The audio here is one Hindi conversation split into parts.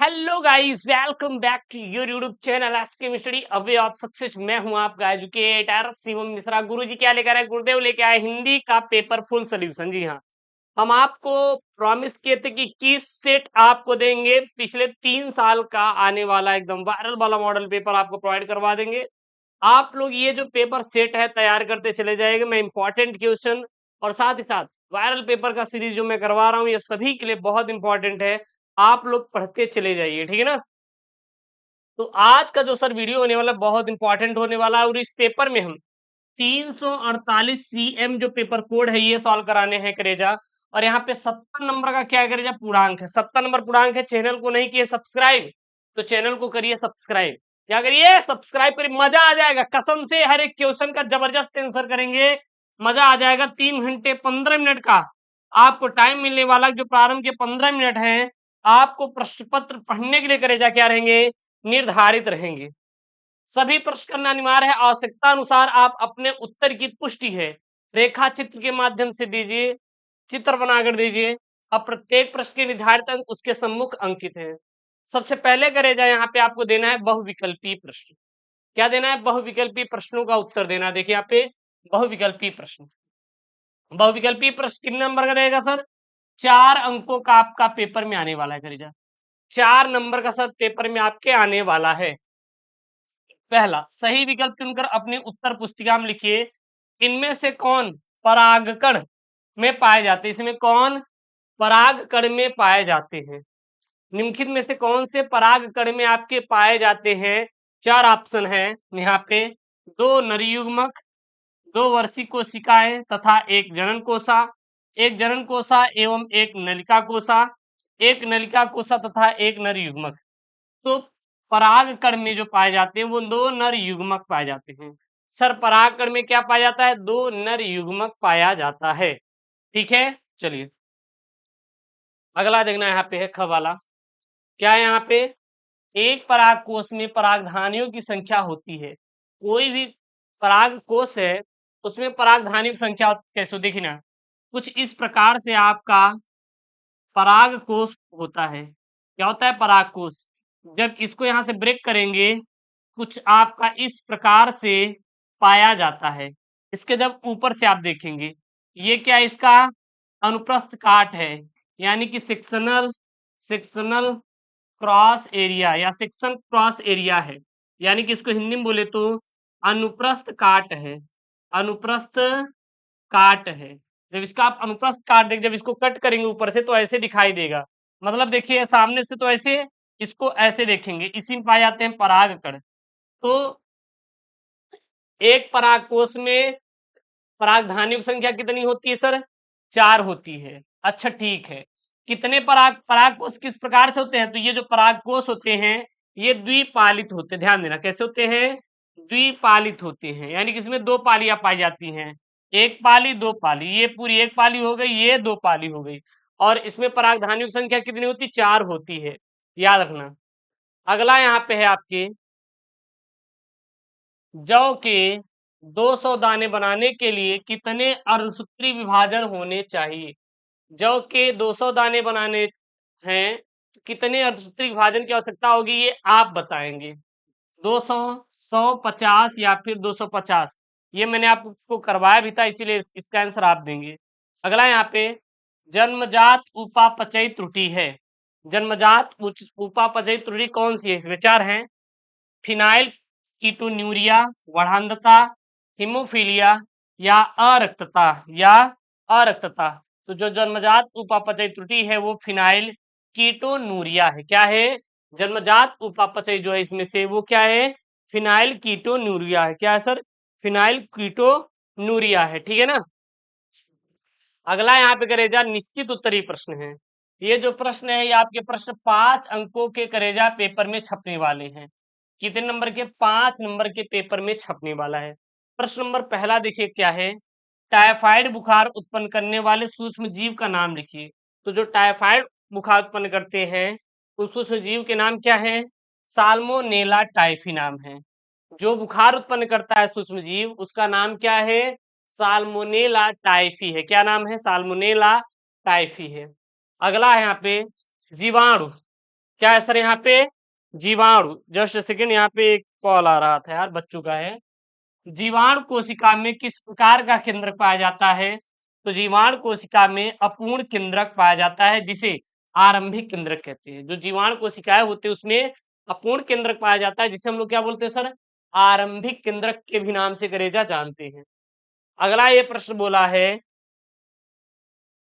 Hello guys, welcome back to your YouTube channel S chemistry a way of success. मैं हूं आपका एजुकेटर शिवम मिश्रा। गुरुजी क्या लेकर आए? गुरुदेव लेके आए हिंदी का पेपर फुल सोल्यूशन। जी हाँ, हम आपको प्रॉमिस किए थे कि 21 सेट आपको देंगे। पिछले 3 साल का आने वाला एकदम वायरल वाला मॉडल पेपर आपको प्रोवाइड करवा देंगे। आप लोग ये जो पेपर सेट है तैयार करते चले जाएंगे। मैं इंपॉर्टेंट क्वेश्चन और साथ ही साथ वायरल पेपर का सीरीज जो मैं करवा रहा हूँ ये सभी के लिए बहुत इंपॉर्टेंट है। आप लोग पढ़ते चले जाइए, ठीक है ना। तो आज का जो सर वीडियो होने वाला बहुत इंपॉर्टेंट होने वाला है और इस पेपर में हम 348 सीएम जो पेपर कोड है ये सॉल्व कराने हैं करेजा। और यहाँ पे 70 नंबर का क्या है करेजा? पूर्णांक है। 70 नंबर पूर्णांक है। चैनल को नहीं किए सब्सक्राइब तो चैनल को करिए सब्सक्राइब। क्या करिए? सब्सक्राइब करिए। मजा आ जाएगा कसम से। हर एक क्वेश्चन का जबरदस्त आंसर करेंगे। मजा आ जाएगा। 3 घंटे 15 मिनट का आपको टाइम मिलने वाला। जो प्रारंभ के 15 मिनट हैं आपको प्रश्न पत्र पढ़ने के लिए करेजा क्या रहेंगे? निर्धारित रहेंगे। सभी प्रश्न करना अनिवार्य है। आवश्यकता अनुसार आप अपने उत्तर की पुष्टि है रेखा चित्र के माध्यम से दीजिए, चित्र बनाकर दीजिए। अब प्रत्येक प्रश्न के निर्धारित अंक उसके सम्मुख अंकित हैं। सबसे पहले करेजा यहाँ पे आपको देना है बहुविकल्पीय प्रश्न। क्या देना है? बहुविकल्पीय प्रश्नों का उत्तर देना। देखिए यहाँ पे बहुविकल्पीय प्रश्न। बहुविकल्पीय प्रश्न कितने नंबर का रहेगा सर? 4 अंकों का आपका पेपर में आने वाला है करेजा। 4 नंबर का सर पेपर में आपके आने वाला है। पहला सही विकल्प चुनकर अपनी उत्तर पुस्तिका में लिखिए। इनमें से कौन परागकण में पाए जाते हैं? इसमें कौन परागकण में पाए जाते हैं? निम्नलिखित में से कौन से परागकण में आपके पाए जाते हैं? 4 ऑप्शन है यहाँ पे। 2 नरयुग्मक, 2 वर्षी कोशिकाएं तथा 1 जनन कोशा, 1 जनन कोशा एवं 1 नलिका कोशा, 1 नलिका कोशा तथा 1 नर युग्मक। तो परागकण में जो पाए जाते हैं वो 2 नर युग्मक पाए जाते हैं। सर परागकण में क्या पाया जाता है? 2 नर युग्मक पाया जाता है। ठीक है, चलिए अगला देखना यहाँ पे है ख वाला। क्या है यहाँ पे? एक पराग कोश में परागधानियों की संख्या होती है। कोई भी पराग कोश है उसमें परागधानियों की संख्या कैसे? देखिए ना, कुछ इस प्रकार से आपका पराग कोश होता है। क्या होता है? पराग कोश। जब इसको यहां से ब्रेक करेंगे कुछ आपका इस प्रकार से पाया जाता है। इसके जब ऊपर से आप देखेंगे ये क्या है? इसका अनुप्रस्थ काट है, यानी कि सेक्शनल सेक्शनल क्रॉस एरिया या सेक्शन क्रॉस एरिया है। यानी कि इसको हिंदी में बोले तो अनुप्रस्थ काट है। अनुप्रस्थ काट है। जब इसका आप अनुप्रस्थ काट देंगे, जब इसको कट करेंगे ऊपर से तो ऐसे दिखाई देगा। मतलब देखिए सामने से तो ऐसे, इसको ऐसे देखेंगे। इसी में पाए जाते हैं परागकण। तो एक परागकोश में परागधानियों की संख्या कितनी होती है सर? 4 होती है। अच्छा ठीक है। कितने परागकोश किस प्रकार से होते हैं? तो ये जो परागकोश होते हैं ये द्विपालित होते हैं। ध्यान देना कैसे होते हैं? द्विपालित होते हैं, यानी कि इसमें 2 पालियां पाई जाती हैं। 1 पाली 2 पाली, ये पूरी 1 पाली हो गई, ये 2 पाली हो गई। और इसमें परागधानियों की संख्या कितनी होती? 4 होती है। याद रखना। अगला यहाँ पे है आपके जौ के 200 दाने बनाने के लिए कितने अर्धसूत्री विभाजन होने चाहिए? जौ के 200 दाने बनाने हैं तो कितने अर्धसूत्री विभाजन की आवश्यकता होगी ये आप बताएंगे। 200, 150 या फिर 250? ये मैंने आपको करवाया भी था इसीलिए इसका आंसर आप देंगे। अगला यहाँ पे जन्मजात उपापचयी त्रुटि है। जन्मजात उपापचयी त्रुटि कौन सी है? इसमें 4 हैं। फिनाइल कीटोन्यूरिया, बढ़ांधता, हीमोफीलिया या अरक्तता या अरक्तता। तो जो जन्मजात उपापचयी त्रुटि है वो फिनाइल कीटोन्यूरिया है। क्या है? जन्मजात उपापचयी जो है इसमें से वो क्या है? फिनाइल कीटोन्यूरिया है। क्या है सर? फिनाइल कीटोन्यूरिया है। ठीक है ना। अगला यहाँ पे करेजा निश्चित उत्तरीय प्रश्न है। ये जो प्रश्न है ये आपके प्रश्न 5 अंकों के करेजा पेपर में छपने वाले हैं। कितने नंबर के? 5 नंबर के पेपर में छपने वाला है। प्रश्न नंबर पहला देखिए क्या है? टाइफाइड बुखार उत्पन्न करने वाले सूक्ष्म जीव का नाम लिखिए। तो जो टाइफाइड बुखार उत्पन्न करते हैं उस सूक्ष्म जीव के नाम क्या है? साल्मोनेला टाइफी नाम है। जो बुखार उत्पन्न करता है सूक्ष्म जीव उसका नाम क्या है? साल्मोनेला टाइफी है। क्या नाम है? साल्मोनेला टाइफी है। अगला है यहाँ पे जीवाणु। क्या है सर यहाँ पे? जीवाणु। जस्ट सेकंड, यहाँ पे एक कॉल आ रहा था यार, बच्चों का है। जीवाणु कोशिका में किस प्रकार का केंद्रक पाया जाता है? तो जीवाणु कोशिका में अपूर्ण केंद्रक पाया जाता है, जिसे आरंभिक केंद्रक कहते हैं। जो जीवाणु कोशिकाएं होते हैं उसमें अपूर्ण केंद्रक पाया जाता है, जिसे हम लोग क्या बोलते हैं सर? आरंभिक केंद्रक के भी नाम से करेजा जानते हैं। अगला ये प्रश्न बोला है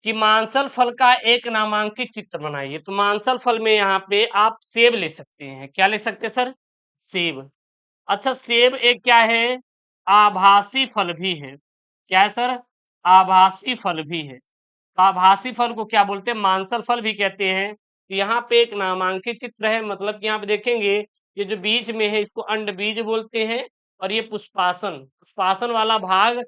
कि मांसल फल का एक नामांकित चित्र बनाइए। तो मांसल फल में यहाँ पे आप सेब ले सकते हैं। क्या ले सकते हैं सर? सेब। अच्छा, सेब एक क्या है? आभासी फल भी है। क्या है सर? आभासी फल भी है। तो आभासी फल को क्या बोलते हैं? मांसल फल भी कहते हैं। तो यहाँ पे एक नामांकित चित्र है, मतलब कि यहाँ पे देखेंगे ये जो बीच में है इसको अंड बीज बोलते हैं, और ये पुष्पासन, पुष्पासन वाला भाग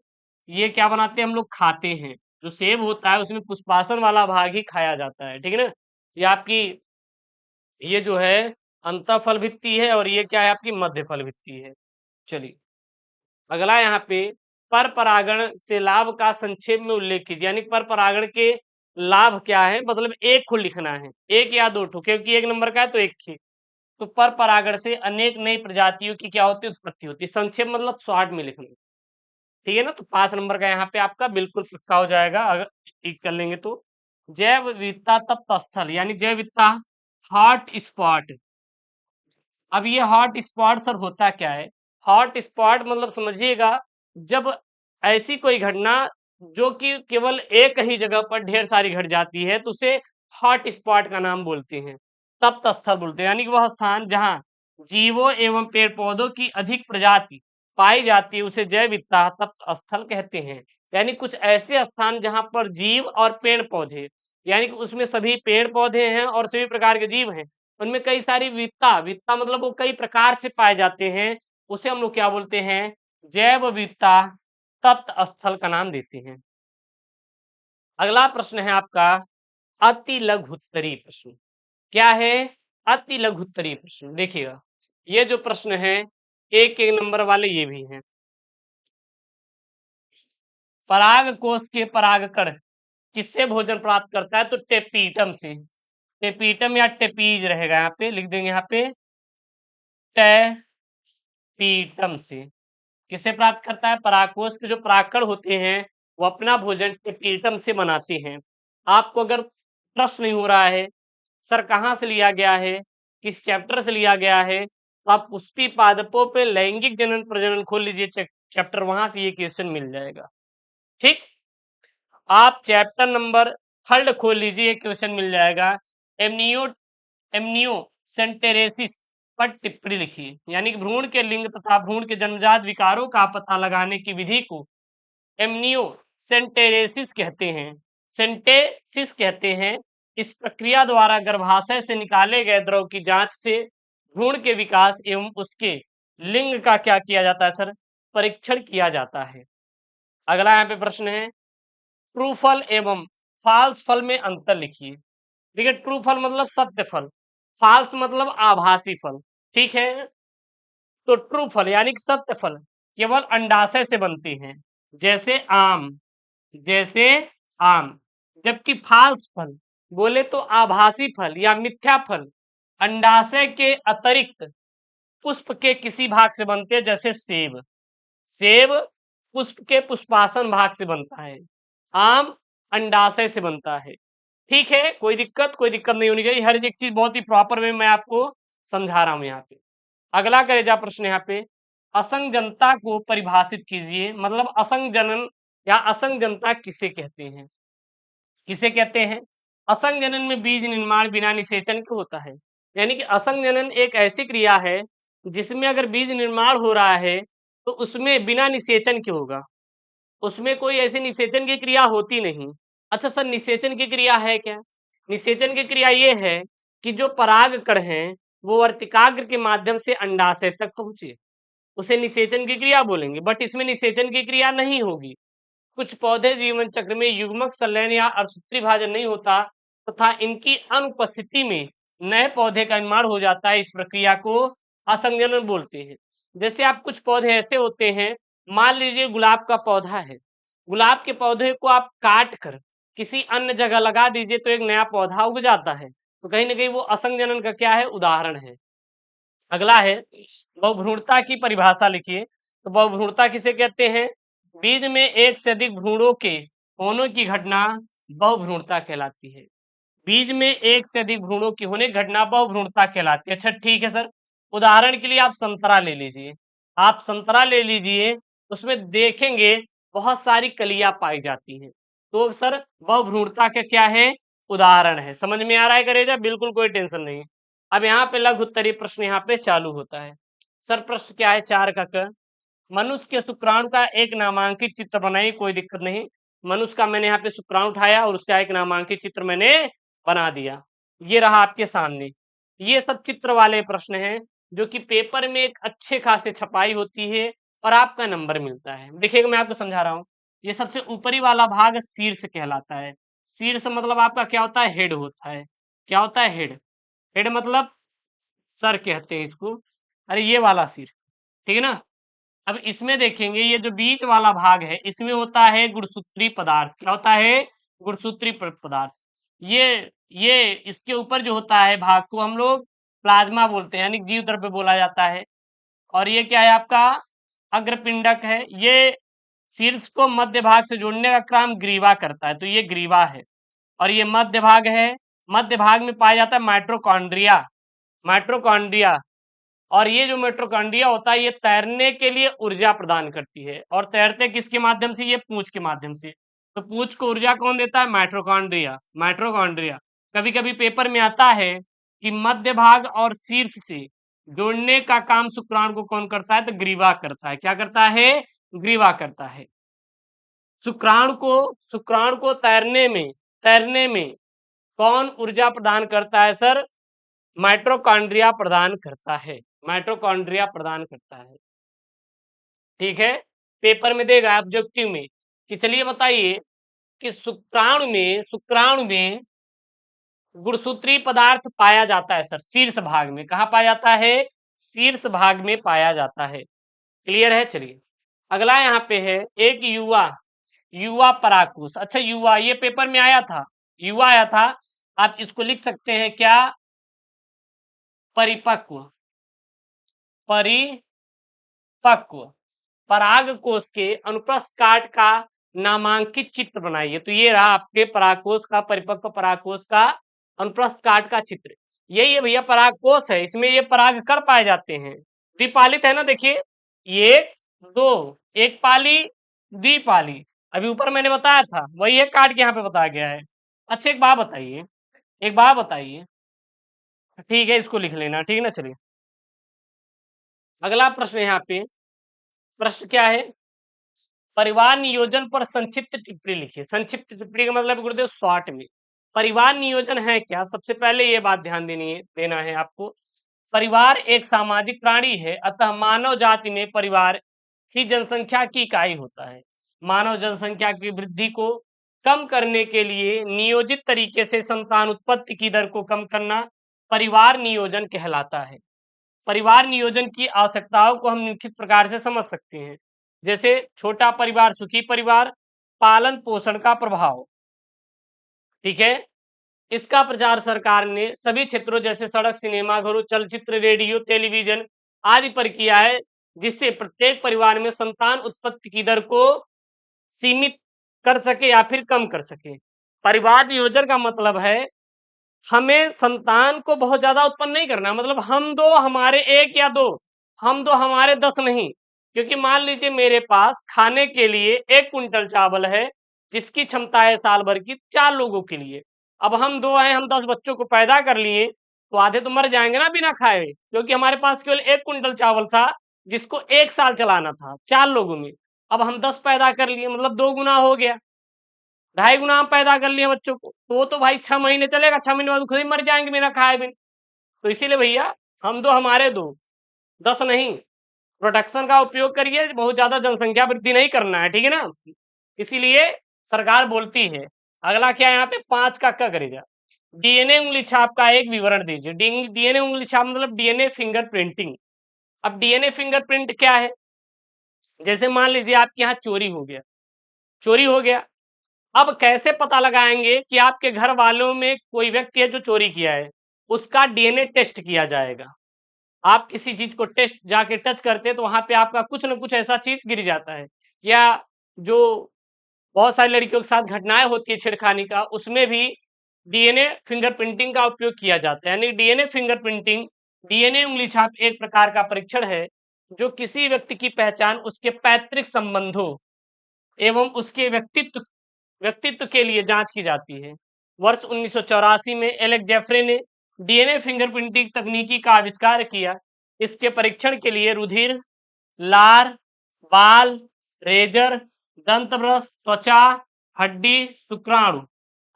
ये क्या बनाते हैं हम लोग? खाते हैं। जो सेब होता है उसमें पुष्पासन वाला भाग ही खाया जाता है, ठीक है ना? ये आपकी ये जो है अंतःफल भित्ति है, और ये क्या है? आपकी मध्य फल भित्ति है। चलिए अगला यहाँ पे पर परागण से लाभ का संक्षेप में उल्लेख कीजिए। यानी पर परागण के लाभ क्या है? मतलब एक को लिखना है, एक या दो ठो, क्योंकि एक नंबर का है तो एक ही। तो पर परागण से अनेक नई प्रजातियों की क्या होती है? उत्पत्ति होती है। संक्षेप मतलब शॉर्ट में लिखना, ठीक है ना? तो 5 नंबर का यहाँ पे आपका बिल्कुल पक्का हो जाएगा अगर ठीक कर लेंगे तो। जैव विविधता तप्त स्थल, यानी जैव विविधता हॉट स्पॉट। अब ये हॉट स्पॉट सर होता क्या है? हॉट स्पॉट मतलब समझिएगा, जब ऐसी कोई घटना जो कि केवल एक ही जगह पर ढेर सारी घट जाती है तो उसे हॉट स्पॉट का नाम बोलते हैं, तप्त स्थल बोलते हैं। यानी कि वह स्थान जहां जीवों एवं पेड़ पौधों की अधिक प्रजाति पाई जाती है उसे जैव विविधता तप्त स्थल कहते हैं। यानी कुछ ऐसे स्थान जहां पर जीव और पेड़ पौधे, यानी कि उसमें सभी पेड़ पौधे हैं और सभी प्रकार के जीव हैं, उनमें कई सारी विविधता, विविधता मतलब वो कई प्रकार से पाए जाते हैं, उसे हम लोग क्या बोलते हैं? जैव विविधता तप्त स्थल का नाम देते हैं। अगला प्रश्न है आपका अति लघुत्तरी प्रश्न। क्या है? अति लघुत्तरी प्रश्न। देखिएगा ये जो प्रश्न है एक एक नंबर वाले ये भी हैं। पराग कोश के परागकण किससे भोजन प्राप्त करता है? तो टेपीटम से। टेपीटम या टेपीज रहेगा, यहाँ पे लिख देंगे, यहाँ पे टेपीटम से। किसे प्राप्त करता है? परागकोश के जो परागकण होते हैं वो अपना भोजन टेपीटम से बनाते हैं। आपको अगर प्रश्न नहीं हो रहा है सर कहाँ से लिया गया है, किस चैप्टर से लिया गया है, तो आप पुष्पी पादपों पे लैंगिक जनन प्रजनन खोल लीजिए चैप्टर, वहां से ये क्वेश्चन मिल जाएगा। ठीक, आप चैप्टर नंबर 3 खोल लीजिए, क्वेश्चन मिल जाएगा। एमनियो एमनियो सेंटेरेसिस पर टिप्पणी लिखिए। यानी कि भ्रूण के लिंग तथा भ्रूण के जन्मजात विकारों का पता लगाने की विधि को एमनियो सेंटेरेसिस कहते हैं। सेंटेसिस कहते हैं। इस प्रक्रिया द्वारा गर्भाशय से निकाले गए द्रव की जांच से भ्रूण के विकास एवं उसके लिंग का क्या किया जाता है सर? परीक्षण किया जाता है। अगला यहाँ पे प्रश्न है ट्रू फल एवं फॉल्स फल में अंतर लिखिए। देखिए ट्रू फल मतलब सत्य फल, फॉल्स मतलब आभासी फल, ठीक है? तो ट्रू फल यानी कि सत्य फल केवल अंडाशय से बनते हैं, जैसे आम, जैसे आम। जबकि फॉल्स फल बोले तो आभासी फल या मिथ्या फल अंडाशय के अतिरिक्त पुष्प के किसी भाग से बनते हैं, जैसे सेब। सेब पुष्प के पुष्पासन भाग से बनता है, आम अंडाशय से बनता है। ठीक है, कोई दिक्कत नहीं होनी चाहिए। हर एक चीज बहुत ही प्रॉपर में मैं आपको समझा रहा हूं यहाँ पे। अगला करेजा प्रश्न यहाँ पे असंजनता को परिभाषित कीजिए। मतलब असंजनन या असंजनता किसे कहते हैं? किसे कहते हैं? असंजनन में बीज निर्माण बिना निषेचन के होता है। यानी कि असंजनन एक ऐसी क्रिया है जिसमें अगर बीज निर्माण हो रहा है तो उसमें बिना निषेचन के होगा, उसमें कोई ऐसी निषेचन की क्रिया होती नहीं। अच्छा सर निषेचन की क्रिया है क्या? निषेचन की क्रिया ये है कि जो पराग कण है वो वर्तिकाग्र के माध्यम से अंडाशय तक पहुंचे, उसे निषेचन की क्रिया बोलेंगे। बट इसमें निषेचन की क्रिया नहीं होगी। कुछ पौधे जीवन चक्र में युग्मक संलयन या अर्धसूत्री भाजन नहीं होता तथा इनकी अनुपस्थिति में नए पौधे का निर्माण हो जाता है। इस प्रक्रिया को असंजनन बोलते हैं। जैसे आप कुछ पौधे ऐसे होते हैं, मान लीजिए गुलाब का पौधा है, गुलाब के पौधे को आप काट कर किसी अन्य जगह लगा दीजिए तो एक नया पौधा उग जाता है। तो कहीं ना कहीं वो असंग जनन का क्या है, उदाहरण है। अगला है बहुभ्रूणता की परिभाषा लिखिए। तो बहुभ्रूणता किसे कहते हैं? बीज में एक से अधिक भ्रूणों के होने की घटना बहुभ्रूणता कहलाती है। बीज में एक से अधिक भ्रूणों की होने की घटना बहुभ्रूणता कहलाती है। अच्छा ठीक है सर, उदाहरण के लिए आप संतरा ले लीजिए। आप संतरा ले लीजिए, उसमें देखेंगे बहुत सारी कलियां पाई जाती हैं। तो सर बहुभ्रूणता का क्या है, उदाहरण है। समझ में आ रहा है करेजा? बिल्कुल कोई टेंशन नहीं। अब यहाँ पे लघु उत्तरीय प्रश्न यहाँ पे चालू होता है। सर प्रश्न क्या है, 4 का क, मनुष्य के शुक्राणु का एक नामांकित चित्र बनाइए। कोई दिक्कत नहीं, मनुष्य का मैंने यहाँ पे शुक्राणु उठाया और उसका एक नामांकित चित्र मैंने बना दिया। ये रहा आपके सामने। ये सब चित्र वाले प्रश्न हैं जो कि पेपर में एक अच्छे खासे छपाई होती है और आपका नंबर मिलता है। देखिएगा मैं आपको समझा रहा हूँ। ये सबसे ऊपरी वाला भाग शीर्ष कहलाता है। शीर्ष मतलब आपका क्या होता है, हेड होता है। क्या होता है, हेड। हेड मतलब सर कहते हैं इसको। अरे ये वाला सिर, ठीक है ना। अब इसमें देखेंगे ये जो बीच वाला भाग है इसमें होता है गुणसूत्री पदार्थ। क्या होता है, गुणसूत्री पदार्थ। ये ये इसके ऊपर जो होता है भाग को हम लोग प्लाज्मा बोलते हैं, यानी जीव द्रव्य बोला जाता है। और ये क्या है आपका, अग्रपिंडक है। ये शीर्ष को मध्य भाग से जोड़ने का काम ग्रीवा करता है, तो ये ग्रीवा है। और ये मध्य भाग है। मध्य भाग में पाया जाता है माइट्रोकॉन्ड्रिया। माइट्रोकॉन्ड्रिया। और ये जो माइटोकॉन्ड्रिया होता है ये तैरने के लिए ऊर्जा प्रदान करती है। और तैरते किसके माध्यम से, ये पूंछ के माध्यम से। तो पूंछ को ऊर्जा कौन देता है, माइटोकॉन्ड्रिया। माइटोकॉन्ड्रिया। कभी कभी पेपर में आता है कि मध्य भाग और शीर्ष से जोड़ने का काम शुक्राणु को कौन करता है, तो ग्रीवा करता है। क्या करता है, ग्रीवा करता है। शुक्राणु को तैरने में कौन ऊर्जा प्रदान करता है सर, माइटोकॉन्ड्रिया प्रदान करता है। माइटोकॉन्ड्रिया प्रदान करता है, ठीक है। पेपर में देगा ऑब्जेक्टिव में कि चलिए बताइए कि शुक्राणु में गुणसूत्री पदार्थ पाया जाता है सर शीर्ष भाग में। कहाँ पाया जाता है, शीर्ष भाग में पाया जाता है। क्लियर है? चलिए अगला यहाँ पे है एक युवा, युवा पराकुश। अच्छा युवा, ये पेपर में आया था, युवा आया था। आप इसको लिख सकते हैं क्या, परिपक्व। परिपक्व पराग कोश के अनुप्रस्थ काट का नामांकित चित्र बनाइए। तो ये रहा आपके परागकोश का, परिपक्व परागकोश का अनुप्रस्थ काट का चित्र। यही है भैया परागकोश है, इसमें ये परागकण पाए जाते हैं। द्विपालित है ना, देखिए एक दो, एक पाली द्विपाली। अभी ऊपर मैंने बताया था वही है, काट के यहाँ पे बताया गया है। अच्छा एक बात बताइए, एक बात बताइए, ठीक है इसको लिख लेना, ठीक है ना। चलिए अगला प्रश्न यहाँ पे, प्रश्न क्या है, परिवार नियोजन पर संक्षिप्त टिप्पणी लिखिए। संक्षिप्त टिप्पणी का मतलब गुरुदेव शॉर्ट में। परिवार नियोजन है क्या, सबसे पहले ये बात ध्यान देना है आपको। परिवार एक सामाजिक प्राणी है, अतः मानव जाति में परिवार ही जनसंख्या की इकाई होता है। मानव जनसंख्या की वृद्धि को कम करने के लिए नियोजित तरीके से संतान उत्पत्ति की दर को कम करना परिवार नियोजन कहलाता है। परिवार नियोजन की आवश्यकताओं को हम निम्नलिखित प्रकार से समझ सकते हैं। जैसे छोटा परिवार सुखी परिवार, पालन पोषण का प्रभाव, ठीक है। इसका प्रचार सरकार ने सभी क्षेत्रों जैसे सड़क, सिनेमा घरों, चलचित्र, रेडियो, टेलीविजन आदि पर किया है, जिससे प्रत्येक परिवार में संतान उत्पत्ति की दर को सीमित कर सके या फिर कम कर सके। परिवार नियोजन का मतलब है हमें संतान को बहुत ज्यादा उत्पन्न नहीं करना, मतलब हम दो हमारे एक या दो, हम दो हमारे 10 नहीं। क्योंकि मान लीजिए मेरे पास खाने के लिए 1 कुंटल चावल है जिसकी क्षमता है साल भर की 4 लोगों के लिए। अब हम दो हैं, हम 10 बच्चों को पैदा कर लिए तो आधे तो मर जाएंगे ना बिना खाए, क्योंकि हमारे पास केवल 1 कुंटल चावल था जिसको 1 साल चलाना था 4 लोगों में। अब हम 10 पैदा कर लिए, मतलब 2 गुना हो गया, 2.5 गुना हम पैदा कर लिए बच्चों को, तो वो तो भाई 6 महीने चलेगा, 6 महीने बाद खुद ही मर जाएंगे बिना खाए बिन। तो इसीलिए भैया हम दो हमारे दो, 10 नहीं। प्रोटेक्शन का उपयोग करिए, बहुत ज्यादा जनसंख्या वृद्धि नहीं करना है, ठीक है ना। इसीलिए सरकार बोलती है। अगला क्या है यहाँ पे, 5 का क करेगा, डीएनए उंगली छाप का एक विवरण दीजिए। डीएनए उंगली छाप मतलब डीएनए फिंगर प्रिंटिंग। अब डीएनए फिंगरप्रिंट क्या है, जैसे मान लीजिए आपके यहाँ चोरी हो गया, चोरी हो गया, अब कैसे पता लगाएंगे कि आपके घर वालों में कोई व्यक्ति है जो चोरी किया है? उसका डीएनए टेस्ट किया जाएगा। आप किसी चीज को टेस्ट जाके टच करते हैं तो वहां पे आपका कुछ ना कुछ ऐसा चीज गिर जाता है, या जो बहुत सारी लड़कियों के साथ घटनाएं होती है छेड़खानी का, उसमें भी डीएनए फिंगरप्रिंटिंग का उपयोग किया जाता है। यानी डीएनए फिंगरप्रिंटिंग, डीएनए उंगली छाप एक प्रकार का परीक्षण है जो किसी व्यक्ति की पहचान उसके पैतृक संबंधों एवं उसके व्यक्तित्व व्यक्तित्व के लिए जांच की जाती है। वर्ष 1984 में एलेक्स जेफरे ने डीएनए फिंगरप्रिंटिंग तकनीकी का आविष्कार किया। इसके परीक्षण के लिए रुधिर, लार, बाल, रेजर, दंत ब्रश, त्वचा, हड्डी, शुक्राणु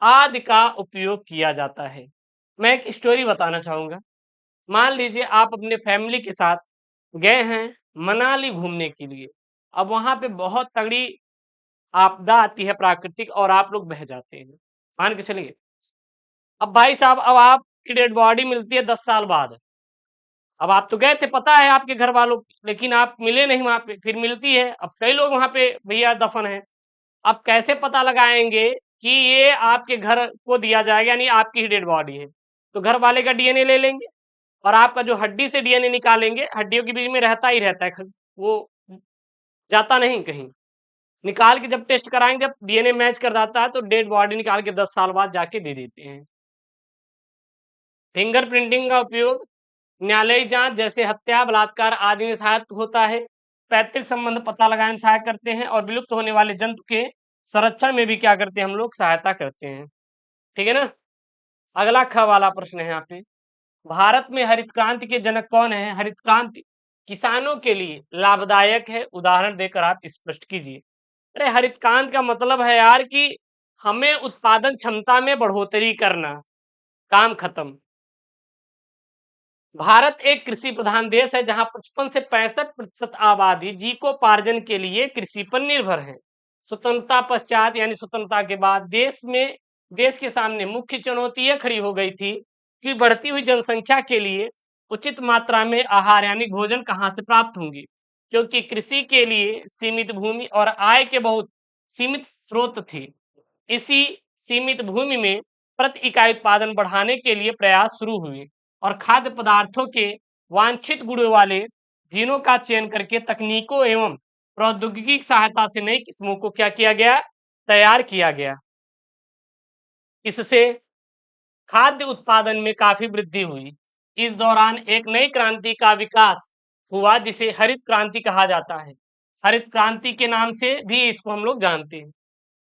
आदि का उपयोग किया जाता है। मैं एक स्टोरी बताना चाहूंगा। मान लीजिए आप अपने फैमिली के साथ गए हैं मनाली घूमने के लिए। अब वहां पे बहुत तगड़ी आपदा आती है प्राकृतिक, और आप लोग बह जाते हैं, मान के चलिए। अब भाई साहब, अब आपकी डेड बॉडी मिलती है 10 साल बाद। अब आप तो गए थे, पता है आपके घर वालों को, लेकिन आप मिले नहीं वहां पे, फिर मिलती है। अब कई लोग वहां पे भैया दफन है। अब कैसे पता लगाएंगे कि ये आपके घर को दिया जाएगा, यानी आपकी ही डेड बॉडी है? तो घर वाले का डीएनए ले लेंगे और आपका जो हड्डी से डीएनए निकालेंगे, हड्डियों के बीच में रहता ही रहता है, वो जाता नहीं कहीं। निकाल के जब टेस्ट कराएंगे, जब डीएनए मैच कर जाता है तो डेड बॉडी निकाल के 10 साल बाद जाके दे देते हैं। फिंगर प्रिंटिंग का उपयोग न्यायालयी जांच जैसे हत्या, बलात्कार आदि में सहायक होता है। पैतृक संबंध पता लगाने में सहायक करते हैं और विलुप्त होने वाले जंतु के संरक्षण में भी क्या करते हैं हम लोग, सहायता करते हैं। ठीक है ना। अगला ख वाला प्रश्न है यहाँ पे, भारत में हरित क्रांति के जनक कौन है? हरित क्रांति किसानों के लिए लाभदायक है, उदाहरण देकर आप स्पष्ट कीजिए। अरे हरित क्रांति का मतलब है यार कि हमें उत्पादन क्षमता में बढ़ोतरी करना, काम खत्म। भारत एक कृषि प्रधान देश है जहां 55 से 65% आबादी जीविकोपार्जन के लिए कृषि पर निर्भर है। स्वतंत्रता पश्चात यानी स्वतंत्रता के बाद देश के सामने मुख्य चुनौती यह खड़ी हो गई थी कि बढ़ती हुई जनसंख्या के लिए उचित मात्रा में आहार यानी भोजन कहाँ से प्राप्त होंगे, क्योंकि कृषि के लिए सीमित भूमि और आय के बहुत सीमित स्रोत थे। इसी सीमित भूमि में प्रति इकाई उत्पादन बढ़ाने के लिए प्रयास शुरू हुए और खाद्य पदार्थों के वांछित गुणों वाले जीनों का चयन करके तकनीकों एवं प्रौद्योगिकी की सहायता से नई किस्मों को क्या किया गया, तैयार किया गया। इससे खाद्य उत्पादन में काफी वृद्धि हुई। इस दौरान एक नई क्रांति का विकास हुआ जिसे हरित क्रांति कहा जाता है। हरित क्रांति के नाम से भी इसको हम लोग जानते हैं।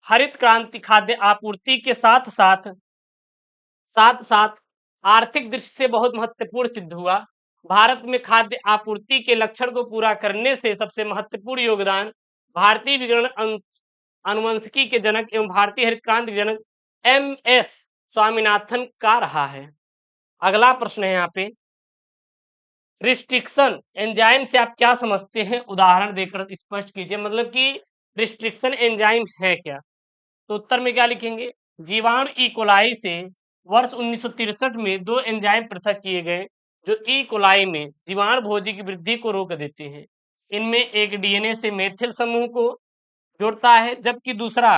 हरित क्रांति खाद्य आपूर्ति के साथ साथ आर्थिक दृष्टि से बहुत महत्वपूर्ण सिद्ध हुआ। भारत में खाद्य आपूर्ति के लक्षण को पूरा करने से सबसे महत्वपूर्ण योगदान भारतीय विगणन अनुवंशिकी के जनक एवं भारतीय हरित क्रांति के जनक एम.एस. स्वामीनाथन का रहा है। अगला प्रश्न है यहाँ पे, रिस्ट्रिक्शन एंजाइम से आप क्या समझते हैं, उदाहरण देकर स्पष्ट कीजिए। मतलब कि रिस्ट्रिक्शन एंजाइम है क्या? तो उत्तर में क्या लिखेंगे, जीवाणु ई कोलाई से वर्ष 1963 में 2 एंजाइम पृथक किए गए जो ई कोलाई में जीवाणु भोजी की वृद्धि को रोक देते हैं। इनमें एक डीएनए से मेथिल समूह को जोड़ता है जबकि दूसरा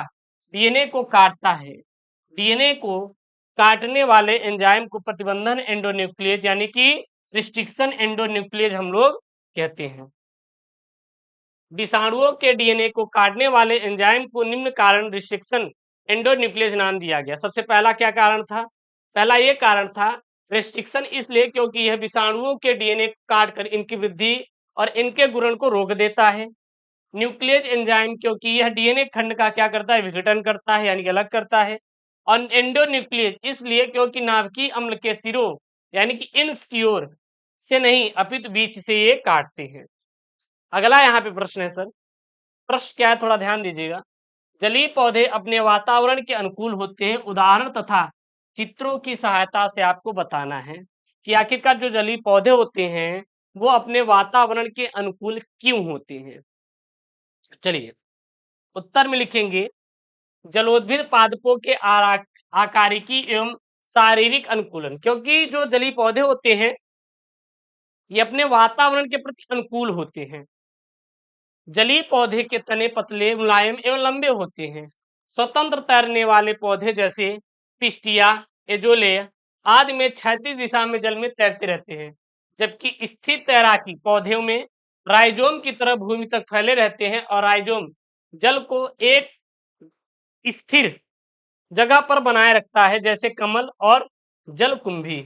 डीएनए को काटता है। डीएनए को काटने वाले एंजाइम को प्रतिबंधन एंडोन्यूक्लियेज यानी कि रिस्ट्रिक्शन एंडोन्यूक्लियेज हम लोग कहते हैं। विषाणुओं के डीएनए को काटने वाले एंजाइम को निम्न कारण रिस्ट्रिक्शन एंडोन्यूक्लियेज नाम दिया गया। सबसे पहला क्या कारण था? पहला ये कारण था रिस्ट्रिक्शन, इसलिए क्योंकि यह विषाणुओं के डीएनए काट कर इनकी वृद्धि और इनके गुणन को रोक देता है। न्यूक्लियेज एंजाइम क्योंकि यह डीएनए खंड का क्या करता है, विघटन करता है यानी कि अलग करता है। और एंडोन्यूक्लियेज इसलिए क्योंकि नाभिकीय अम्ल के सिरों यानी कि इंस की ओर से नहीं अपितु बीच से ये काटते हैं। अगला यहाँ पे प्रश्न है सर, प्रश्न क्या है थोड़ा ध्यान दीजिएगा। जलीय पौधे अपने वातावरण के अनुकूल होते हैं, उदाहरण तथा चित्रों की सहायता से आपको बताना है कि आखिरकार जो जलीय पौधे होते हैं वो अपने वातावरण के अनुकूल क्यों होते हैं। चलिए उत्तर में लिखेंगे, जलोद्भिद पादपों के आकारिकी एवं शारीरिक अनुकूलन, क्योंकि जो जलीय पौधे होते हैं ये अपने वातावरण के प्रति अनुकूल होते हैं। जलीय पौधे के तने पतले, मुलायम एवं लंबे होते हैं। स्वतंत्र तैरने वाले पौधे जैसे पिस्टिया, एजोले आदि में क्षैतिज दिशा में जल में तैरते रहते हैं, जबकि स्थिर तैराकी पौधों में राइजोम की तरह भूमि तक फैले रहते हैं और राइजोम जल को एक स्थिर जगह पर बनाए रखता है, जैसे कमल और जलकुंभी।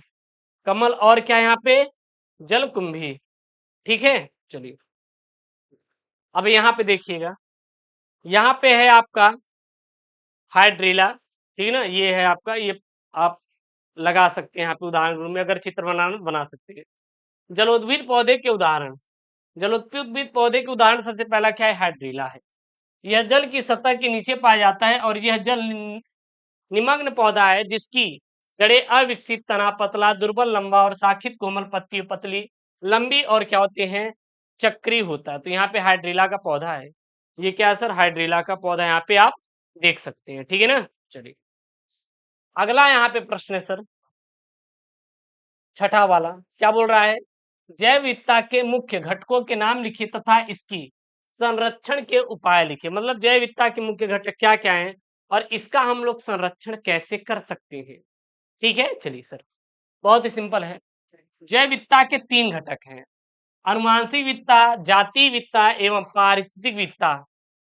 कमल और क्या यहाँ पे जलकुंभी। ठीक है, चलिए अब यहाँ पे देखिएगा, यहाँ पे है आपका हाइड्रीला। ठीक है ना, ये है आपका, ये आप लगा सकते हैं यहाँ पे उदाहरण रूप में, अगर चित्र बनाना बना सकते हैं। जलोद्भिद पौधे के उदाहरण, जलोद्भिद पौधे के उदाहरण सबसे पहला क्या है, हाइड्रीला है। यह जल की सतह के नीचे पाया जाता है और यह जल निमग्न पौधा है, जिसकी जड़ें अविकसित, तना पतला, दुर्बल, लंबा और शाखित, कोमल पत्ती पतली, लंबी और क्या होते हैं, चक्री होता है। तो यहाँ पे हाइड्रीला का पौधा है। ये क्या है सर, हाइड्रीला का पौधा यहाँ पे आप देख सकते हैं। ठीक है ना, चलिए अगला यहाँ पे प्रश्न है सर, छठा वाला क्या बोल रहा है, जैव विविधता के मुख्य घटकों के नाम लिखिए तथा इसकी संरक्षण के उपाय लिखिए। मतलब जैव विविधता के मुख्य घटक क्या क्या हैं और इसका हम लोग संरक्षण कैसे कर सकते हैं। ठीक है, चलिए सर, बहुत ही सिंपल है। जैव विविधता के 3 घटक हैं, अनुवांशिक विविधता, जातीय विविधता एवं पारिस्थितिक विविधता।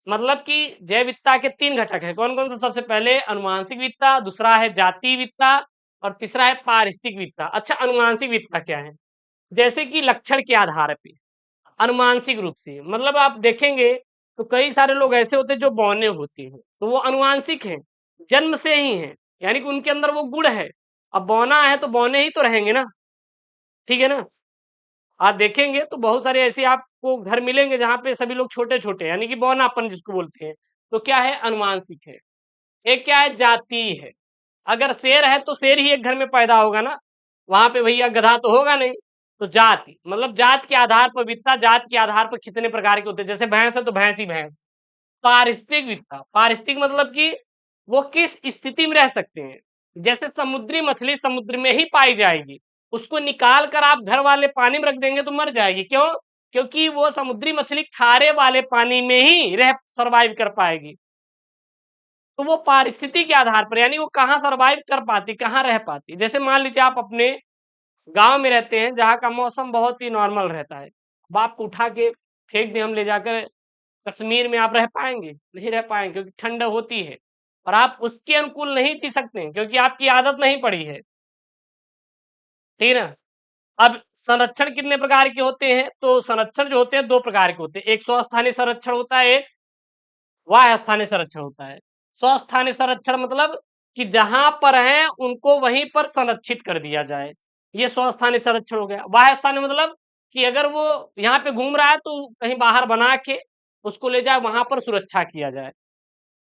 मतलब कि जैव विविधता के 3 घटक हैं, कौन कौन से, सबसे पहले अनुवांशिक विविधता, दूसरा है जातीय विविधता और तीसरा है पारिस्थितिक विविधता। अच्छा, अनुवांशिक विविधता क्या है, जैसे कि लक्षण के आधार पे अनुवांशिक रूप से, मतलब आप देखेंगे तो कई सारे लोग ऐसे होते हैं जो बौने होते हैं, तो वो अनुवांशिक हैं, जन्म से ही हैं, यानी कि उनके अंदर वो गुण है। अब बौना है तो बौने ही तो रहेंगे ना। ठीक है ना, आप देखेंगे तो बहुत सारे ऐसे आपको घर मिलेंगे जहाँ पे सभी लोग छोटे छोटे, यानी कि बौनापन जिसको बोलते हैं, तो क्या है, अनुवांशिक है। एक क्या है, जातीय है। अगर शेर है तो शेर ही एक घर में पैदा होगा ना, वहां पे भैया गधा तो होगा नहीं। तो जाति मतलब जात के आधार पर विविधता, जात के आधार पर कितने प्रकार के होते हैं, जैसे भैंस है तो भैंस ही भैंस। पारिस्थितिक विविधता, पारिस्थितिक मतलब कि वो किस स्थिति में रह सकते हैं, जैसे समुद्री मछली समुद्र में ही पाई जाएगी, उसको निकाल कर आप घर वाले पानी में रख देंगे तो मर जाएगी। क्यों, क्योंकि वो समुद्री मछली खारे वाले पानी में ही रह सर्वाइव कर पाएगी। तो वो पारिस्थिति के आधार पर, यानी वो कहाँ सर्वाइव कर पाती, कहाँ रह पाती। जैसे मान लीजिए आप अपने गांव में रहते हैं जहाँ का मौसम बहुत ही नॉर्मल रहता है, अब आपको उठा के फेंक दें हम ले जाकर कश्मीर में, आप रह पाएंगे, नहीं रह पाएंगे, क्योंकि ठंड होती है और आप उसके अनुकूल नहीं जी सकते हैं, क्योंकि आपकी आदत नहीं पड़ी है। ठीक है ना, अब संरक्षण कितने प्रकार के होते हैं, तो संरक्षण जो होते हैं 2 प्रकार के होते हैं, एक स्वस्थानीय संरक्षण होता है, एक वाह्य स्थानीय संरक्षण होता है। स्वस्थानीय संरक्षण मतलब कि जहां पर है उनको वहीं पर संरक्षित कर दिया जाए, ये स्वस्थानीय संरक्षण हो गया। वाह्य स्थानीय मतलब कि अगर वो यहाँ पे घूम रहा है तो कहीं बाहर बना के उसको ले जाए, वहां पर सुरक्षा किया जाए।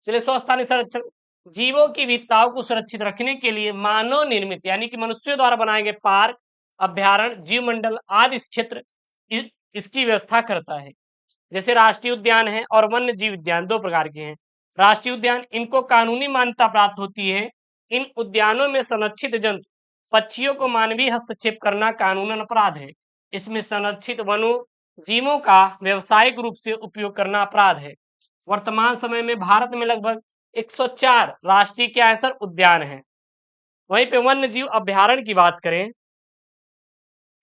चलिए, स्वस्थानीय संरक्षण, जीवों की विविधताओं को सुरक्षित रखने के लिए मानव निर्मित यानी कि मनुष्यों द्वारा बनाए गए पार्क, अभ्यारण्य, जीव मंडल आदि क्षेत्र इसकी व्यवस्था करता है। जैसे राष्ट्रीय उद्यान है और वन्य जीव उद्यान, 2 प्रकार के हैं। राष्ट्रीय उद्यान, इनको कानूनी मान्यता प्राप्त होती है। इन उद्यानों में संरक्षित जंतु पक्षियों को मानवीय हस्तक्षेप करना कानूनन अपराध है। इसमें संरक्षित वनों जीवों का व्यावसायिक रूप से उपयोग करना अपराध है। वर्तमान समय में भारत में लगभग 104 राष्ट्रीय क्या है सर, उद्यान है। वहीं पे वन्य जीव अभ्यारण्य की बात करें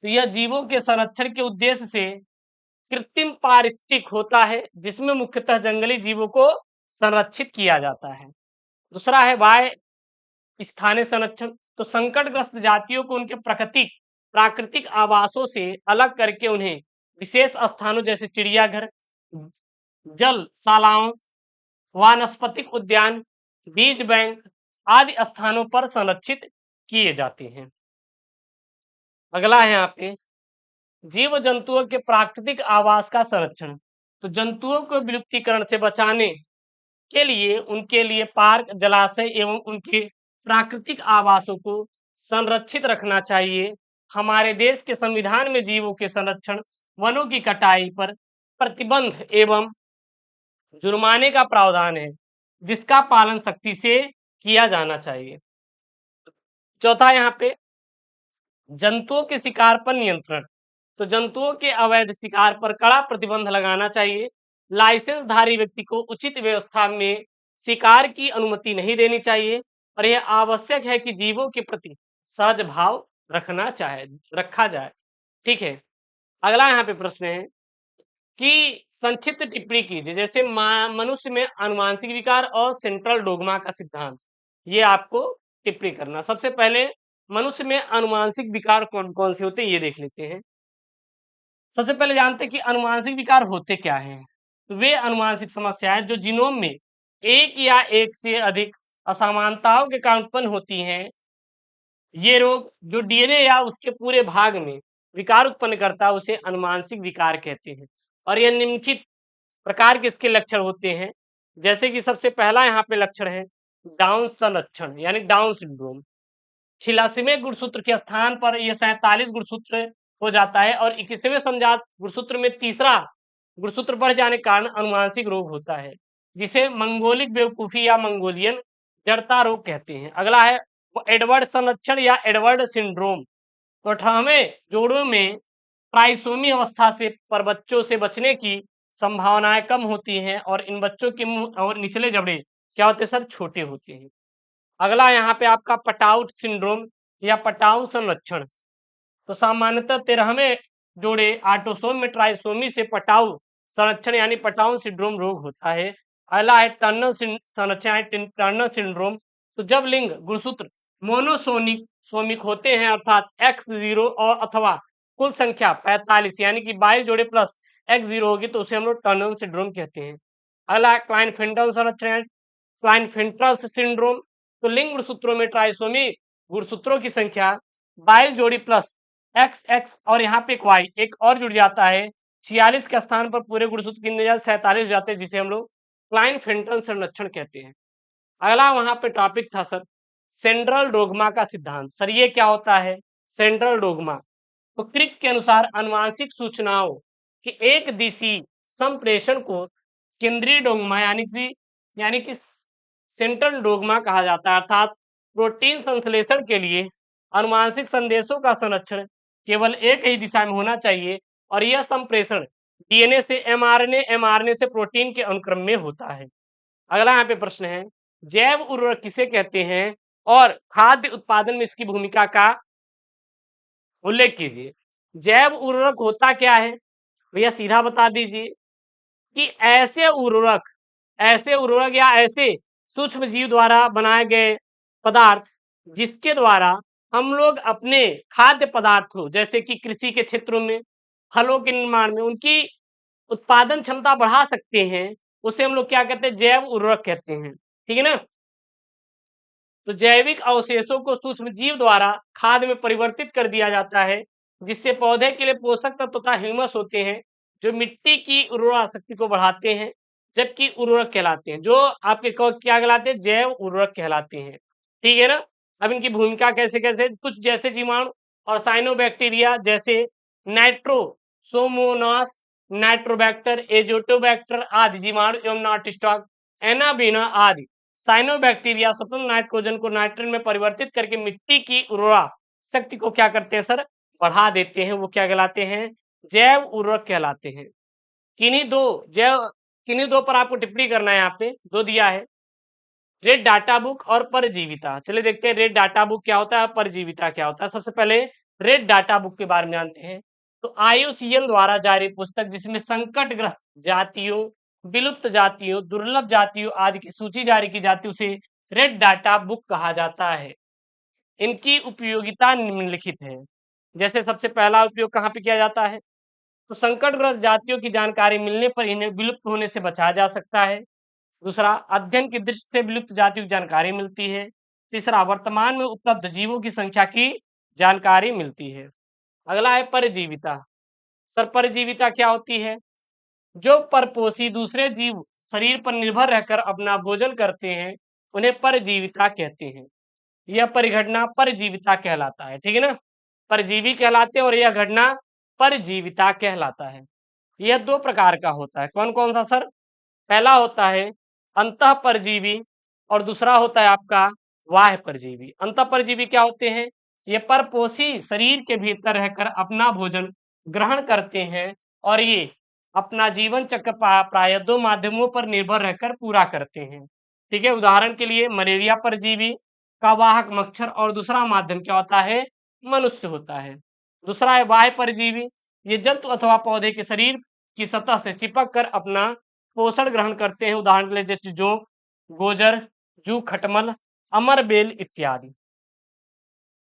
तो यह जीवों के संरक्षण के उद्देश्य से कृत्रिम पारिस्थितिक होता है, जिसमें मुख्यतः जंगली जीवों को संरक्षित किया जाता है। दूसरा है वाह्य स्थानीय संरक्षण, तो संकटग्रस्त जातियों को उनके प्राकृतिक आवासों से अलग करके उन्हें विशेष स्थानों जैसे चिड़ियाघर, जलशालाओं, वानस्पतिक उद्यान, बीज बैंक आदि स्थानों पर संरक्षित किए जाते हैं। अगला है यहाँ पे जीव जंतुओं के प्राकृतिक आवास का संरक्षण, तो जंतुओं को विलुप्तीकरण से बचाने के लिए उनके लिए पार्क, जलाशय एवं उनके प्राकृतिक आवासों को संरक्षित रखना चाहिए। हमारे देश के संविधान में जीवों के संरक्षण, वनों की कटाई पर प्रतिबंध एवं जुर्माने का प्रावधान है, जिसका पालन सख्ती से किया जाना चाहिए। चौथा यहाँ पे जंतुओं के शिकार पर नियंत्रण, तो जंतुओं के अवैध शिकार पर कड़ा प्रतिबंध लगाना चाहिए। लाइसेंसधारी व्यक्ति को उचित व्यवस्था में शिकार की अनुमति नहीं देनी चाहिए और यह आवश्यक है कि जीवों के प्रति सहज भाव रखा जाए। ठीक है। अगला यहाँ पे प्रश्न है कि संक्षिप्त टिप्पणी कीजिए, जैसे मनुष्य में अनुवांशिक विकार और सेंट्रल डोग्मा का सिद्धांत, ये आपको टिप्पणी करना। सबसे पहले मनुष्य में अनुवांशिक विकार कौन कौन से होते हैं ये देख लेते हैं। सबसे पहले जानते हैं कि अनुवांशिक विकार होते क्या हैं। तो वे अनुवांशिक समस्याएं जो जीनोम में एक या एक से अधिक असमानताओं के कारण उत्पन्न होती हैं। ये रोग जो डीएनए या उसके पूरे भाग में विकार उत्पन्न करता है उसे अनुवांशिक विकार कहते हैं। और यह निम्नलिखित प्रकार के इसके लक्षण होते हैं, जैसे कि सबसे पहला यहाँ पे लक्षण है डाउन संलक्षण यानी डाउन सिंड्रोम। 86वें गुणसूत्र के स्थान पर यह 47 गुणसूत्र हो जाता है और 21वें समजात गुणसूत्र में तीसरा गुणसूत्र बढ़ जाने के कारण अनुवांशिक रोग होता है, जिसे मंगोलिक बेवकूफी या मंगोलियन जड़ता रोग कहते हैं। अगला है एडवर्ड संलक्षण या एडवर्ड सिंड्रोम। तो 18वें जोड़ों में ट्राइसोमी अवस्था से पर बच्चों से बचने की संभावनाएं कम होती हैं और इन बच्चों के मुंह और निचले जबड़े क्या होते हैं सर, छोटे होते हैं। अगला यहाँ पे आपका पटाउट सिंड्रोम या पटाउ संलक्षण। तो सामान्यतः 13वें जोड़े ऑटोसोम में ट्राइसोमी से पटाउ संलक्षण यानी पटाउन सिंड्रोम रोग होता है। अगला है टर्नर संलक्षण टर्नर सिंड्रोम। तो जब लिंग गुणसूत्र मोनोसोनिक सोमिक होते हैं अर्थात X0 और अथवा कुल संख्या 45 यानी कि 22 जोड़े प्लस X0 होगी तो उसे हम लोग टर्नर सिंड्रोम कहते हैं। अगला क्लाइनफेल्टर संलक्षण क्लाइनफेल्टर सिंड्रोम। तो लिंग गुणसूत्रों में ट्राइसोमी गुणसूत्रों की संख्या 22 जोड़ी प्लस XX और यहाँ पे एक और जुड़ जाता है 46 के स्थान पर पूरे गुणसूत्र की 47 हो जाते हैं, जिसे हम लोग क्लाइनफेल्टर संलक्षण कहते हैं। अगला वहां पे टॉपिक था सर सेंट्रल डोग्मा का सिद्धांत। सर ये क्या होता है सेंट्रल डोग्मा? तो क्रिक के अनुसार अनुवांशिक सूचनाओं के एक दिशी संप्रेषण को केंद्रीय डोग्मा यानी कि सेंट्रल डोग्मा कहा जाता है। अर्थात प्रोटीन संश्लेषण के लिए अनुवांशिक संदेशों का संरक्षण केवल एक ही दिशा में होना चाहिए और यह संप्रेषण डीएनए से एमआरएनए, एमआरएनए से प्रोटीन के अनुक्रम में होता है। अगला यहाँ पे प्रश्न है जैव उर्वरक किसे कहते हैं और खाद्य उत्पादन में इसकी भूमिका का उल्लेख कीजिए। जैव उर्वरक होता क्या है भैया, सीधा बता दीजिए कि ऐसे उर्वरक या ऐसे सूक्ष्म जीव द्वारा बनाए गए पदार्थ जिसके द्वारा हम लोग अपने खाद्य पदार्थों जैसे कि कृषि के क्षेत्रों में, फलों के निर्माण में उनकी उत्पादन क्षमता बढ़ा सकते हैं, उसे हम लोग क्या कहते हैं, जैव उर्वरक कहते हैं। ठीक है ना। तो जैविक अवशेषों को सूक्ष्म जीव द्वारा खाद में परिवर्तित कर दिया जाता है, जिससे पौधे के लिए पोषक तत्व तथा ह्यूमस होते हैं जो मिट्टी की उर्वरा शक्ति को बढ़ाते हैं, जबकि उर्वरक कहलाते हैं जो आपके क्या कहलाते हैं, जैव उर्वरक कहलाते हैं। ठीक है ना। अब इनकी भूमिका कैसे कैसे, कुछ जैसे जीवाणु और साइनोबैक्टीरिया जैसे नाइट्रोसोमोनास, नाइट्रोबैक्टर, एजोटोबैक्टर आदि जीवाणु एवं नॉटस्टॉक, एनाबीना आदि साइनोबैक्टीरिया स्वतंत्र नाइट्रोजन को नाइट्रोजन में परिवर्तित करके मिट्टी की उर्वरा शक्ति को क्या करते हैं सर, बढ़ा देते हैं। वो क्या कहलाते हैं, जैव उर्वरक कहलाते हैं। किन्हीं दो पर आपको टिप्पणी करना है, यहाँ पे दो दिया है, रेड डाटा बुक और परजीविता। चलिए देखते हैं रेड डाटा बुक क्या होता है, परजीविता क्या होता है। सबसे पहले रेड डाटा बुक के बारे में जानते हैं। तो IUCN द्वारा जारी पुस्तक जिसमें संकटग्रस्त जातियों, विलुप्त जातियों, दुर्लभ जातियों आदि की सूची जारी की जाती है उसे रेड डाटा बुक कहा जाता है। इनकी उपयोगिता निम्नलिखित है। जैसे सबसे पहला उपयोग कहाँ पे किया जाता है, तो संकटग्रस्त जातियों की जानकारी मिलने पर इन्हें विलुप्त होने से बचाया जा सकता है। दूसरा, अध्ययन की दृष्टि से विलुप्त जातियों की जानकारी मिलती है। तीसरा, वर्तमान में उपलब्ध जीवों की संख्या की जानकारी मिलती है। अगला है परजीविता। सर परजीविता क्या होती है, जो परपोषी दूसरे जीव शरीर पर निर्भर रहकर अपना भोजन करते हैं उन्हें परजीविता कहते हैं। यह परिघटना परजीविता कहलाता है। ठीक है ना, परजीवी कहलाते हैं और यह घटना परजीविता कहलाता है। यह दो प्रकार का होता है। कौन कौन सा सर, पहला होता है अंतः परजीवी और दूसरा होता है आपका बाह्य परजीवी। अंतः परजीवी क्या होते हैं, ये परपोषी शरीर के भीतर रहकर अपना भोजन ग्रहण करते हैं और ये अपना जीवन चक्र प्राय दो माध्यमों पर निर्भर रहकर पूरा करते हैं। ठीक है, उदाहरण के लिए मलेरिया परजीवी का वाहक मच्छर और दूसरा माध्यम क्या होता है, मनुष्य होता है। दूसरा है बाह्य परजीवी, ये जंतु अथवा पौधे के शरीर की सतह से चिपक कर अपना पोषण ग्रहण करते हैं, उदाहरण के लिए जैसे जोंक, गोजर, जू खटमल, अमरबेल इत्यादि।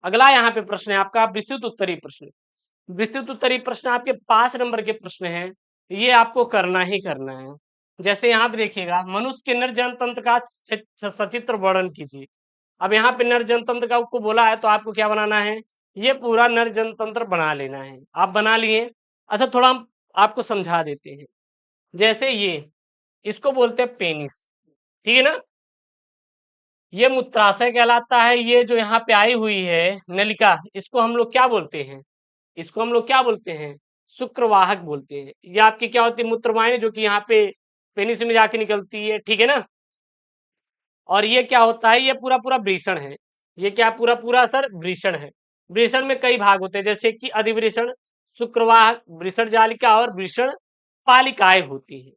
अगला यहाँ पे प्रश्न है आपका विस्तृत उत्तरीय प्रश्न। विस्तृत उत्तरीय प्रश्न आपके 5 नंबर के प्रश्न हैं, ये आपको करना ही करना है। जैसे यहाँ पे देखिएगा, मनुष्य के नर जनतंत्र का सचित्र वर्णन कीजिए। अब यहाँ पे नर जनतंत्र का आपको बोला है तो आपको क्या बनाना है, ये पूरा नर जनतंत्र बना लेना है। आप बना लिए। अच्छा, थोड़ा हम आपको समझा देते हैं। जैसे ये, इसको बोलते हैं पेनिस, ठीक है ना। ये मूत्राशय कहलाता है। ये जो यहाँ पे आई हुई है नलिका, इसको हम लोग क्या बोलते हैं, इसको हम लोग क्या बोलते हैं, शुक्रवाहक बोलते हैं। ये आपकी क्या होती है, मूत्रवाहिनी, जो कि यहाँ पे पेनिस में जाके निकलती है, ठीक है ना। और ये क्या होता है, ये पूरा पूरा वृषण है। ये क्या पूरा पूरा सर वृषण है। वृषण में कई भाग होते हैं, जैसे कि अधिवृषण, शुक्रवाहक, वृषण जालिका और वृषण पालिकाएं होती है।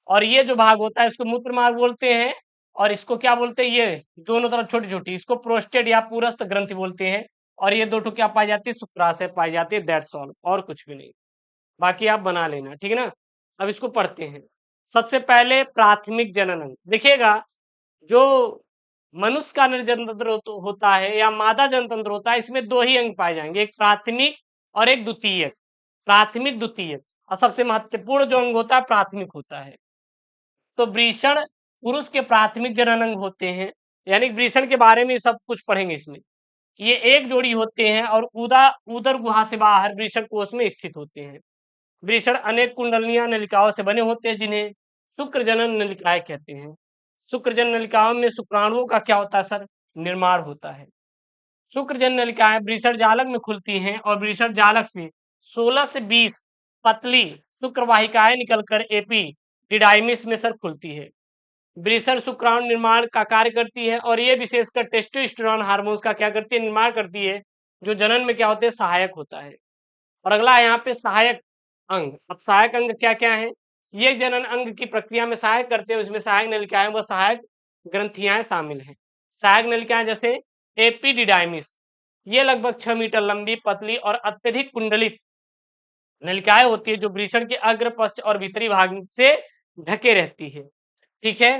और ये जो भाग होता है इसको मूत्र मार्ग बोलते हैं। और इसको क्या बोलते हैं, ये दोनों तरफ छोटी छोटी, इसको प्रोस्टेट या पुरस्थ ग्रंथि बोलते हैं। और ये दो ठो क्या पाई जाती है, शुक्राशय पाई जाती है, दैट्स ऑल, और कुछ भी नहीं। बाकी आप बना लेना, ठीक है ना। अब इसको पढ़ते हैं। सबसे पहले प्राथमिक जनन अंग देखिएगा। जो मनुष्य का निर्जनतंत्र होता है या मादा जनतंत्र होता है, इसमें दो ही अंग पाए जाएंगे, एक प्राथमिक और एक द्वितीयक। प्राथमिक द्वितीयक, और सबसे महत्वपूर्ण जो अंग होता है प्राथमिक होता है। तो वृषण पुरुष के प्राथमिक जनन अंग होते हैं, यानी वृषण के बारे में सब कुछ पढ़ेंगे इसमें। ये एक जोड़ी होते हैं और उदर गुहा से बाहर वृषण कोष में स्थित होते हैं। वृषण अनेक कुंडलियां नलिकाओं से बने होते हैं, जिन्हें शुक्रजनन नलिकाएं कहते हैं। शुक्रजनन नलिकाओं में शुक्राणुओं का क्या होता है सर, निर्माण होता है। शुक्रजनन नलिकाएं वृषण जालक में खुलती हैं और वृषण जालक से 16 से 20 पतली शुक्रवाहिकाएं निकलकर एपिडिडाइमिस में सर खुलती है। वृषण शुक्राणु निर्माण का कार्य करती है और ये विशेषकर टेस्टोस्टेरोन हार्मोन्स का क्या करती है, निर्माण करती है, जो जनन में क्या होते हैं, सहायक होता है। और अगला यहाँ पे सहायक अंग। अब सहायक अंग क्या क्या है, ये जनन अंग की प्रक्रिया में सहायक करते हैं, उसमें सहायक नलिकाएं व सहायक ग्रंथियां शामिल हैं। सहायक नलिकाएं जैसे एपिडिडाइमिस, ये लगभग 6 मीटर लंबी, पतली और अत्यधिक कुंडलित नलिकाएं होती है, जो वृषण के अग्र, पश्च और भीतरी भाग से ढके रहती है, ठीक है।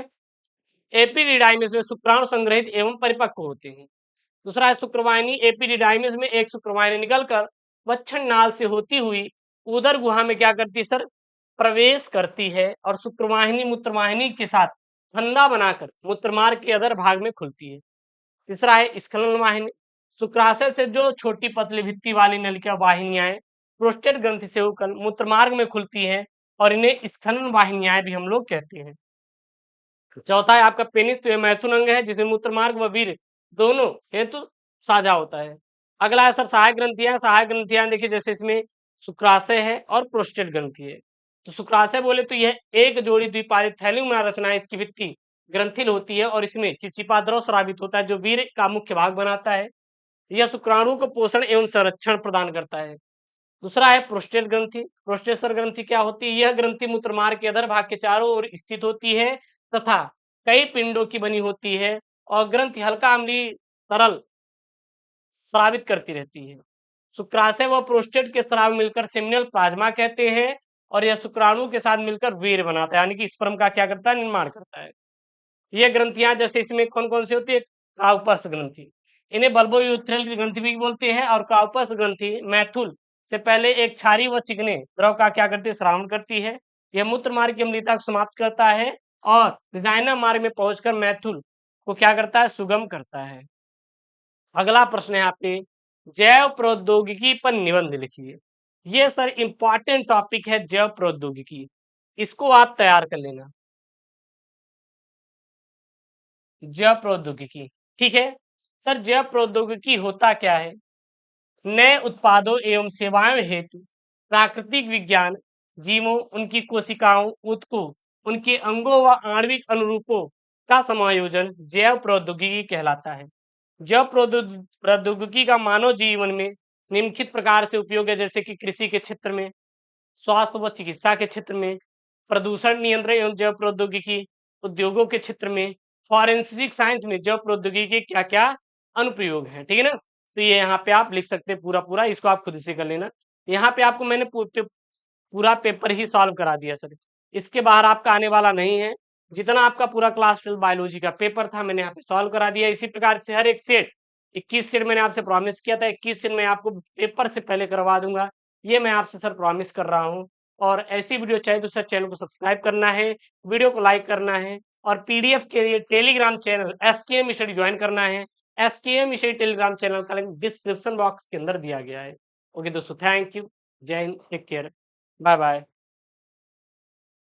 एपिडिडाइमिस में शुक्राणु संग्रहित एवं परिपक्व होते हैं। दूसरा है शुक्रवाहिनी। एपिडिडाइमिस में एक शुक्रवाहिनी निकलकर वक्षण नाल से होती हुई उदर गुहा में क्या करती है सर, प्रवेश करती है और शुक्रवाहिनी मूत्रवाहिनी के साथ फंदा बनाकर मूत्रमार्ग के अधर भाग में खुलती है। तीसरा है स्खलन वाहिनी। शुक्राशय से जो छोटी पतली भित्ति वाली नलिका वाहिनियां प्रोस्टेट ग्रंथि से होकर मूत्रमार्ग में खुलती हैं और इन्हें स्खलन वाहिनियां भी हम लोग कहते हैं। चौथा है आपका पेनिस, तो यह मैथुन अंग है जिसमें मूत्रमार्ग व वीर्य दोनों हेतु साझा होता है। अगला है सर सहायक ग्रंथियां। सहायक ग्रंथियां देखिए, जैसे इसमें शुक्राशय है और प्रोस्टेट ग्रंथि है। तो शुक्राशय बोले तो यह एक जोड़ी द्विपारित थैली रचना है, इसकी भित्ति ग्रंथिल होती है और इसमें चिपचिपा द्रव स्रावित होता है, जो वीर्य का मुख्य भाग बनाता है। यह शुक्राणु को पोषण एवं संरक्षण प्रदान करता है। दूसरा है प्रोस्टेट ग्रंथि। प्रोस्टेट ग्रंथि क्या होती है, यह ग्रंथि मूत्रमार्ग के अधर भाग के चारों ओर स्थित होती है तथा कई पिंडों की बनी होती है और ग्रंथि हल्का अम्लीय तरल स्रावित करती रहती है। शुक्राशय व प्रोस्टेट के स्राव मिलकर सेमिनल प्लाज्मा कहते हैं और यह शुक्राणु के साथ मिलकर वीर्य बनाता है, यानी कि स्पर्म का क्या करता है, निर्माण करता है। ये ग्रंथियां जैसे इसमें कौन कौन सी होती है, काउपस ग्रंथि, इन्हें बल्बोयूथेरल की ग्रंथि भी बोलते हैं। और काउपस ग्रंथि मैथुन से पहले एक क्षारी व चिकने द्रव का क्या करती है, श्रावण करती है। यह मूत्र मार्ग की अम्लता को समाप्त करता है और विजाइना मार्ग में पहुंचकर मैथुन को क्या करता है, सुगम करता है। अगला प्रश्न है आपके, जैव प्रौद्योगिकी पर निबंध लिखिए। ये सर इंपॉर्टेंट टॉपिक है जैव प्रौद्योगिकी, इसको आप तैयार कर लेना। जैव प्रौद्योगिकी, ठीक है सर। जैव प्रौद्योगिकी होता क्या है, नए उत्पादों एवं सेवाओं हेतु प्राकृतिक विज्ञान, जीवों, उनकी कोशिकाओं, ऊतकों, उनके अंगों व आणविक अनुरूपों का समायोजन जैव प्रौद्योगिकी कहलाता है। जैव प्रौद्योगिकी का मानव जीवन में निम्नलिखित प्रकार से उपयोग है, जैसे कि कृषि के क्षेत्र में, स्वास्थ्य व चिकित्सा के क्षेत्र में, प्रदूषण नियंत्रण एवं जैव प्रौद्योगिकी, उद्योगों के क्षेत्र में, फॉरेंसिक साइंस में जैव प्रौद्योगिकी के क्या-क्या अनुप्रयोग हैं, ठीक है ना? तो ये यहाँ पे आप लिख सकते हैं पूरा-पूरा, इसको आप खुद से कर लेना। यहाँ पे आपको मैंने पूरा पेपर ही सॉल्व करा दिया सर। इसके बाहर आपका आने वाला नहीं है। जितना आपका पूरा क्लास 12 बायोलॉजी का पेपर था मैंने यहाँ पे सॉल्व करा दिया। इसी प्रकार से हर एक सेट 21 सेट मैंने आपसे प्रॉमिस किया था, 21 सेट मैं आपको पेपर से पहले करवा दूँगा। ये मैं आपसे सर प्रॉमिस कर रहा हूँ। और ऐसी वीडियो चाहिए तो सर चैनल को सब्सक्राइब करना है, वीडियो को लाइक करना है और पीडीएफ के लिए Telegram channel SKM study join करना है। एसकेएम स्टडी टेलीग्राम चैनल का लिंक डिस्क्रिप्शन बॉक्स के अंदर दिया गया है। ओके दोस्तों, थैंक यू। जय Hind, take care, bye bye.